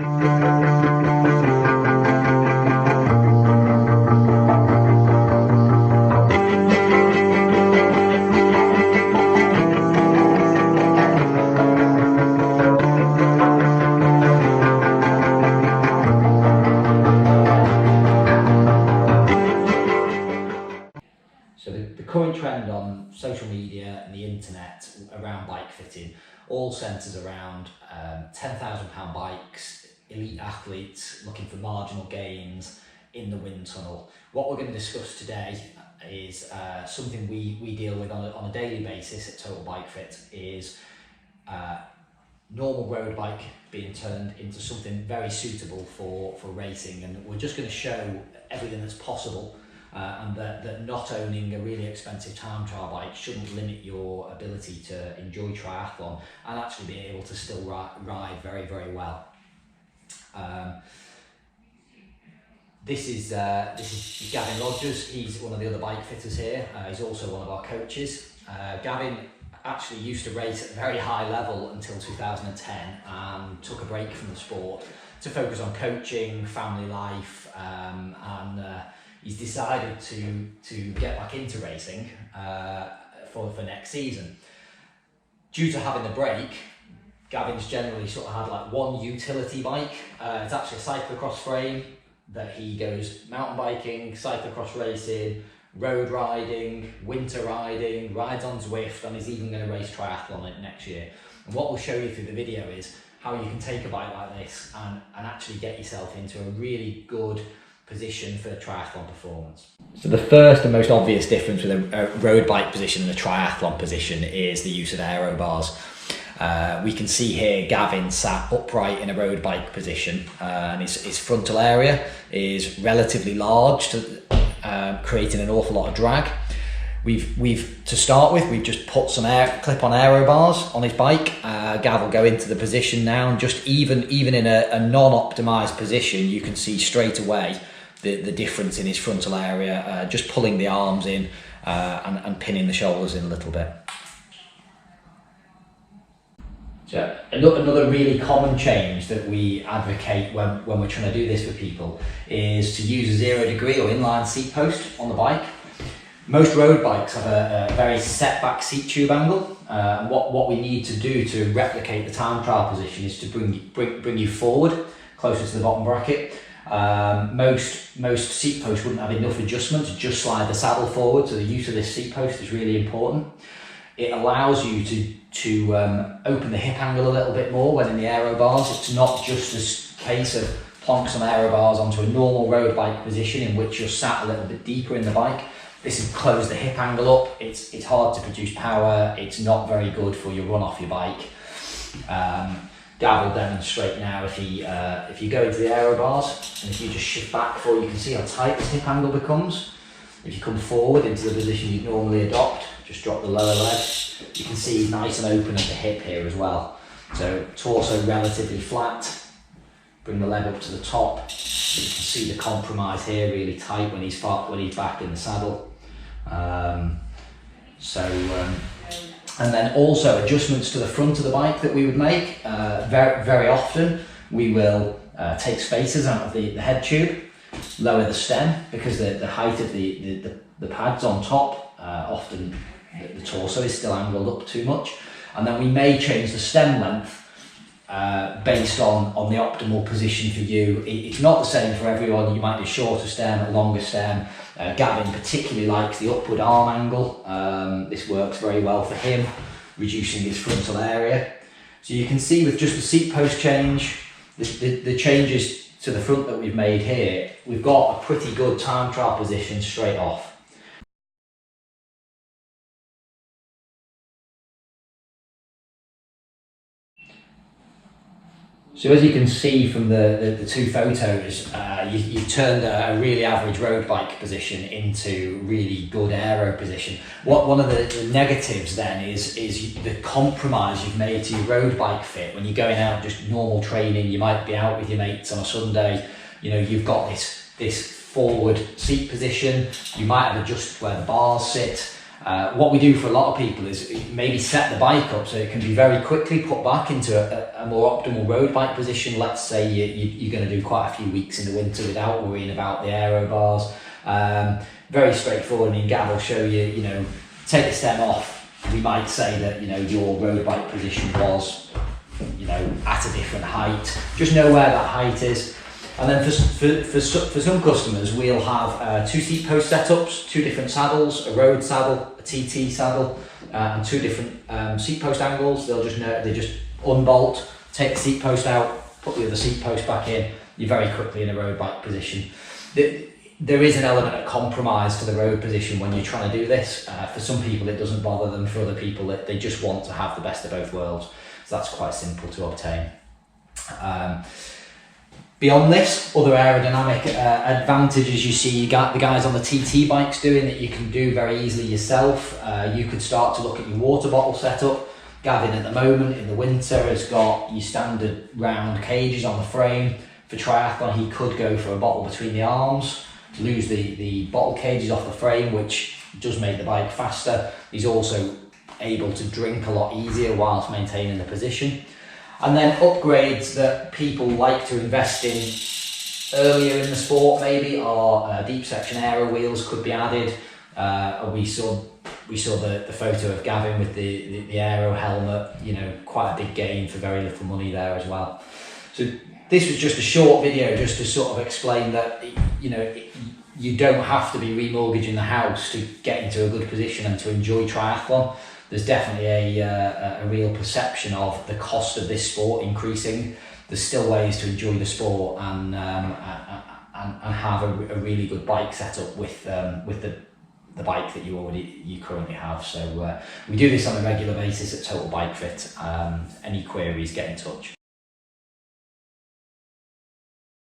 So the current trend on social media and the internet around bike fitting all centres around £10,000 bikes, elite athletes looking for marginal gains in the wind tunnel. What we're going to discuss today is something we deal with on a daily basis at Total Bike Fit, is normal road bike being turned into something very suitable for racing, and we're just going to show everything that's possible. And that not owning a really expensive time trial bike shouldn't limit your ability to enjoy triathlon and actually be able to still ride very, very well. This is Gavin Rogers. He's one of the other bike fitters here. He's also one of our coaches. Gavin actually used to race at a very high level until 2010 and took a break from the sport to focus on coaching, family life, and he's decided to get back into racing for next season. Due to having the break, Gavin's generally sort of had like one utility bike. It's actually a cyclocross frame that he goes mountain biking, cyclocross racing, road riding, winter riding, rides on Zwift, and he's even going to race triathlon next year. And what we'll show you through the video is how you can take a bike like this and actually get yourself into a really good position for triathlon performance. So the first and most obvious difference with a road bike position and a triathlon position is the use of aero bars. We can see here Gavin sat upright in a road bike position, and his frontal area is relatively large, creating an awful lot of drag. We've to start with, we've just put some clip-on aero bars on his bike. Gav will go into the position now, and just even in a non-optimized position, you can see straight away the difference in his frontal area, just pulling the arms in and pinning the shoulders in a little bit. So another really common change that we advocate when we're trying to do this for people is to use a 0 degree or inline seat post on the bike. Most road bikes have a very set back seat tube angle, and what we need to do to replicate the time trial position is to bring you forward closer to the bottom bracket. Most seat posts wouldn't have enough adjustment to just slide the saddle forward, so the use of this seat post is really important. It allows you to open the hip angle a little bit more when in the aero bars. It's not just a case of plonk some aero bars onto a normal road bike position in which you're sat a little bit deeper in the bike. This has closed the hip angle up. It's hard to produce power. It's not very good for your run off your bike. Gav will demonstrate now if you go into the aero bars and if you just shift back forward, you can see how tight this hip angle becomes. If you come forward into the position you'd normally adopt, just drop the lower leg. You can see he's nice and open at the hip here as well. So torso relatively flat. Bring the leg up to the top. You can see the compromise here really tight when he's back in the saddle. And then also adjustments to the front of the bike that we would make. Very often we will take spacers out of the head tube, lower the stem because the height of the pads on top, often the torso is still angled up too much, and then we may change the stem length based on the optimal position for you. It's not the same for everyone. You might do shorter stem, a longer stem. Gavin particularly likes the upward arm angle. This works very well for him, reducing his frontal area. So you can see with just the seat post change, the changes to the front that we've made here, we've got a pretty good time trial position straight off. So as you can see from the two photos, you've turned a really average road bike position into really good aero position. One of the negatives then is the compromise you've made to your road bike fit. When you're going out just normal training, you might be out with your mates on a Sunday, you've got this forward seat position, you might have adjusted where the bars sit, What we do for a lot of people is maybe set the bike up so it can be very quickly put back into a more optimal road bike position. Let's say you're going to do quite a few weeks in the winter without worrying about the aero bars. Very straightforward. I mean, Gav will show you, take the stem off. We might say that, your road bike position was, at a different height. Just know where that height is. And then for some customers, we'll have 2 seat post setups, 2 different saddles, a road saddle, a TT saddle, and 2 different seat post angles. They just unbolt, take the seat post out, put the other seat post back in. You're very quickly in a road bike position. There is an element of compromise to the road position when you're trying to do this. For some people, it doesn't bother them. For other people, they just want to have the best of both worlds. So that's quite simple to obtain. Beyond this, other aerodynamic advantages you see, you got the guys on the TT bikes doing that you can do very easily yourself. You could start to look at your water bottle setup. Gavin at the moment in the winter has got your standard round cages on the frame. For triathlon, he could go for a bottle between the arms, lose the bottle cages off the frame, which does make the bike faster. He's also able to drink a lot easier whilst maintaining the position. And then upgrades that people like to invest in earlier in the sport maybe are deep section aero wheels could be added. We saw the photo of Gavin with the aero helmet, quite a big gain for very little money there as well. So this was just a short video just to sort of explain that, you don't have to be remortgaging the house to get into a good position and to enjoy triathlon. There's definitely a real perception of the cost of this sport increasing. There's still ways to enjoy the sport and have a really good bike setup with the bike that you currently have. So we do this on a regular basis at Total Bike Fit. Any queries, get in touch.